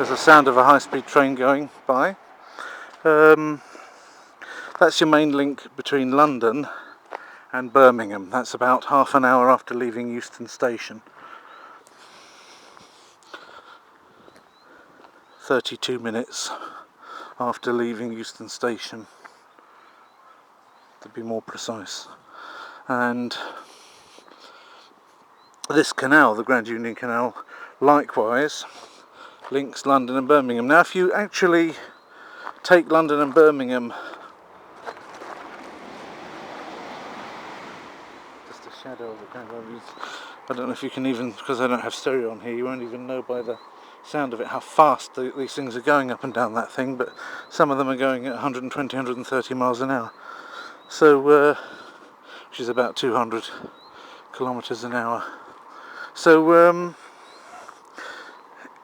There's the sound of a high-speed train going by. That's your main link between London and Birmingham. That's about half an hour after leaving Euston Station. 32 minutes after leaving Euston Station, to be more precise. And this canal, the Grand Union Canal, likewise links London and Birmingham. Now, if you actually take London and Birmingham, just a shadow of the camera. I don't know if you can even, because I don't have stereo on here, you won't even know by the sound of it how fast these things are going up and down that thing, but some of them are going at 120, 130 miles an hour. So, which is about 200 kilometers an hour. So,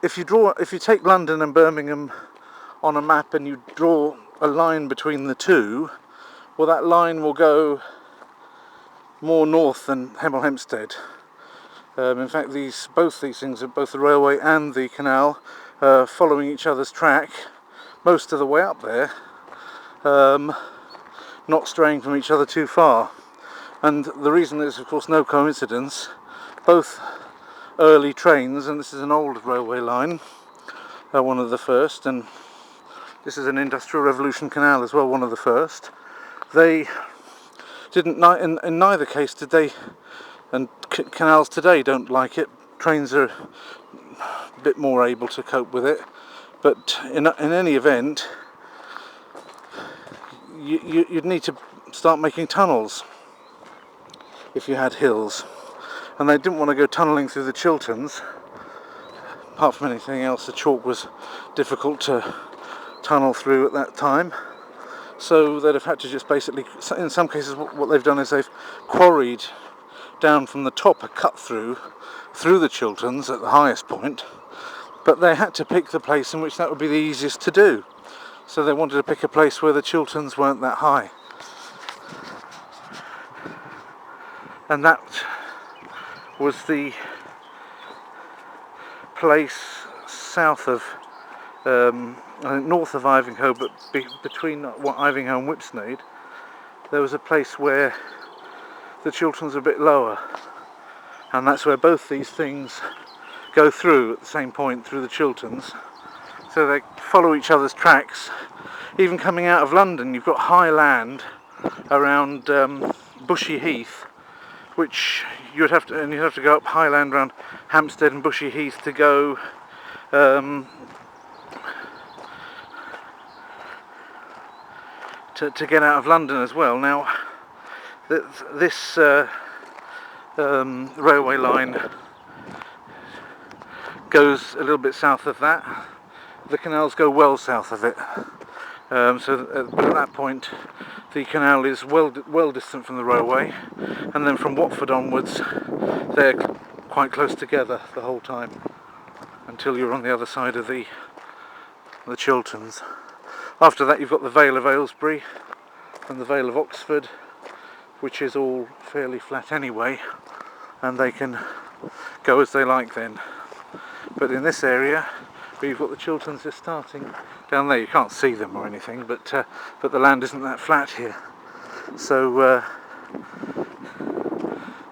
if you take London and Birmingham on a map and you draw a line between the two, well, that line will go more north than Hemel Hempstead. In fact, both these things, both the railway and the canal, following each other's track most of the way up there, not straying from each other too far. And the reason is, of course, no coincidence. Both early trains, and this is an old railway line, one of the first, and this is an Industrial Revolution canal as well, one of the first. They didn't, in neither case did they, and canals today don't like it. Trains are a bit more able to cope with it, but in any event, you'd need to start making tunnels if you had hills, and they didn't want to go tunnelling through the Chilterns. Apart from anything else, the chalk was difficult to tunnel through at that time, so they'd have had to just basically, in some cases, what they've done is they've quarried down from the top a cut through the Chilterns at the highest point, but they had to pick the place in which that would be the easiest to do. So they wanted to pick a place where the Chilterns weren't that high, and that was the place south of, I think north of Ivinghoe, but between Ivinghoe and Whipsnade, there was a place where the Chilterns are a bit lower, and that's where both these things go through at the same point, through the Chilterns. So they follow each other's tracks. Even coming out of London, you've got high land around Bushy Heath, which you'd have to go up high land around Hampstead and Bushy Heath to go to get out of London as well. Now, this railway line goes a little bit south of that. The canals go well south of it. But at that point, the canal is well distant from the railway, and then from Watford onwards, they're quite close together the whole time until you're on the other side of the Chilterns. After that, you've got the Vale of Aylesbury and the Vale of Oxford, which is all fairly flat anyway, and they can go as they like then. But in this area, where you've got the Chilterns just starting down there, you can't see them or anything, but the land isn't that flat here, so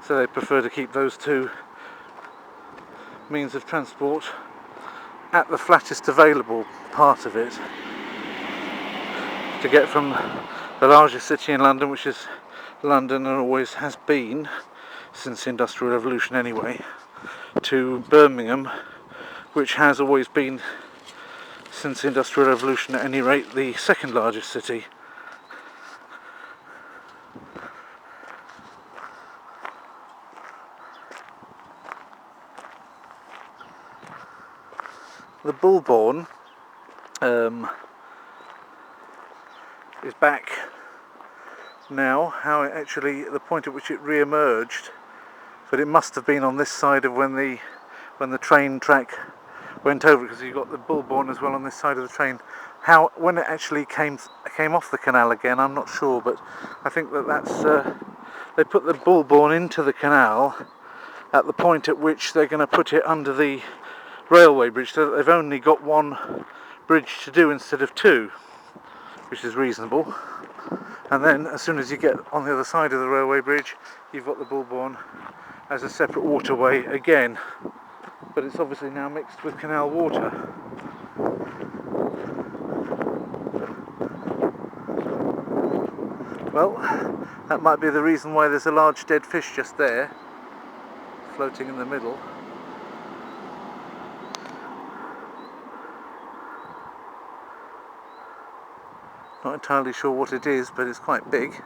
they prefer to keep those two means of transport at the flattest available part of it, to get from the largest city in London, which is London and always has been since the Industrial Revolution anyway, to Birmingham, which has always been, since the Industrial Revolution at any rate, the second largest city. The Bullbourne is back now. How it actually, the point at which it re-emerged, but it must have been on this side of when the train track went over, because you've got the Bullbourne as well on this side of the train. When it actually came off the canal again, I'm not sure, but I think that's they put the Bullbourne into the canal at the point at which they're going to put it under the railway bridge, so that they've only got one bridge to do instead of two, which is reasonable. And then as soon as you get on the other side of the railway bridge, you've got the Bourbon as a separate waterway again, but it's obviously now mixed with canal water. Well, that might be the reason why there's a large dead fish just there, floating in the middle. Not entirely sure what it is, but it's quite big,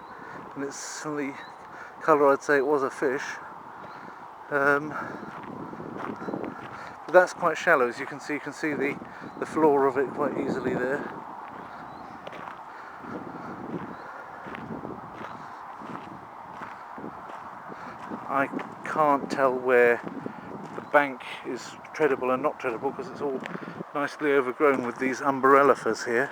and it's from the colour I'd say it was a fish. But that's quite shallow, as you can see the floor of it quite easily there. I can't tell where the bank is treadable and not treadable because it's all nicely overgrown with these umbellifers here,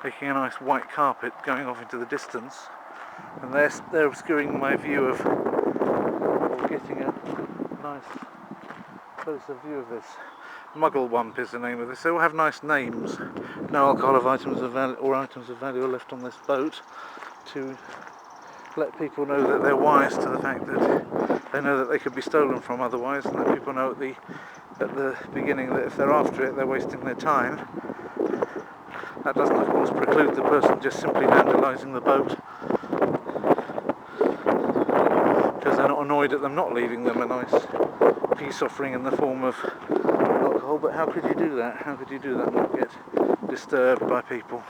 making a nice white carpet going off into the distance, and they're obscuring my view of, or getting a nice closer view of this. Mugglewump is the name of this. They all have nice names. No alcohol of items of value or items of value are left on this boat, to let people know that they're wise to the fact that they know that they could be stolen from otherwise, and let people know at the beginning that if they're after it, they're wasting their time. That doesn't, of course, preclude the person just simply vandalising the boat, because they're not annoyed at them not leaving them a nice peace offering in the form of alcohol. But how could you do that? How could you do that and not get disturbed by people?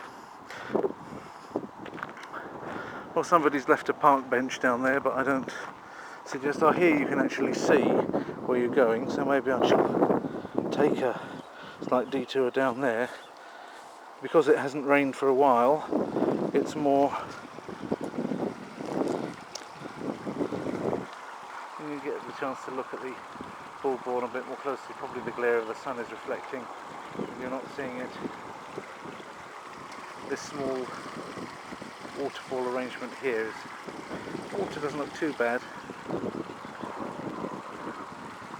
Well, somebody's left a park bench down there, but I don't suggest. Oh, here you can actually see where you're going, so maybe I shall take a slight detour down there. Because it hasn't rained for a while, it's more, when you get the chance to look at the Bourbon a bit more closely, probably the glare of the sun is reflecting, you're not seeing it. This small waterfall arrangement here water doesn't look too bad.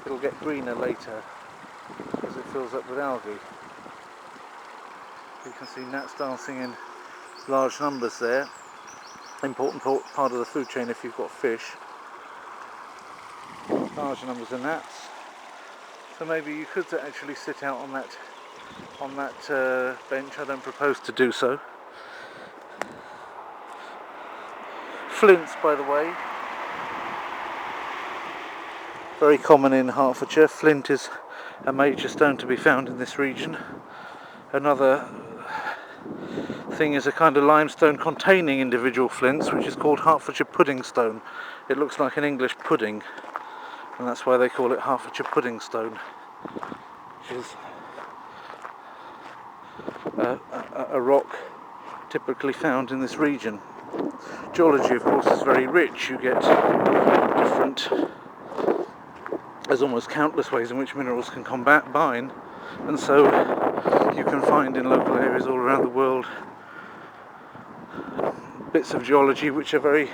It'll get greener later as it fills up with algae. You can see gnats dancing in large numbers there. Important part of the food chain if you've got fish. Large numbers of gnats. So maybe you could actually sit out on that bench. I don't propose to do so. Flints, by the way, very common in Hertfordshire. Flint is a major stone to be found in this region. Another thing is a kind of limestone containing individual flints, which is called Hertfordshire pudding stone. It looks like an English pudding, and that's why they call it Hertfordshire pudding stone, which is a rock typically found in this region. Geology, of course, is very rich. You get there's almost countless ways in which minerals can combine, and so you can find in local areas all around the world bits of geology which are very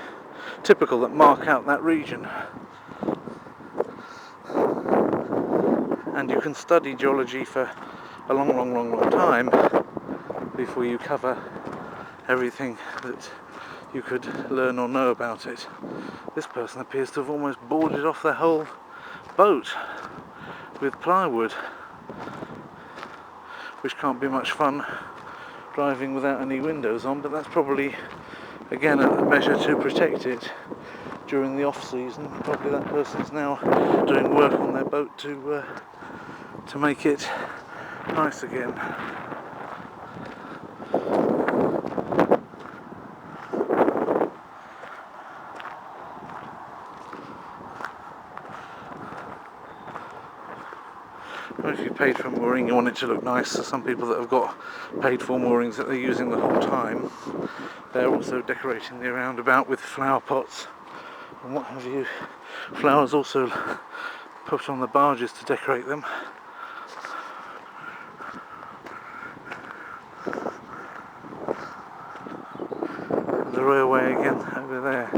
typical, that mark out that region. And you can study geology for a long time before you cover everything that you could learn or know about it. This person appears to have almost boarded off the whole boat with plywood, which can't be much fun driving without any windows on, but that's probably again a measure to protect it during the off season. Probably that person's now doing work on their boat to make it nice again. If you paid for mooring, you want it to look nice. So some people that have got paid for moorings that they're using the whole time, they're also decorating the roundabout with flower pots and what have you. Flowers also put on the barges to decorate them. The railway again over there.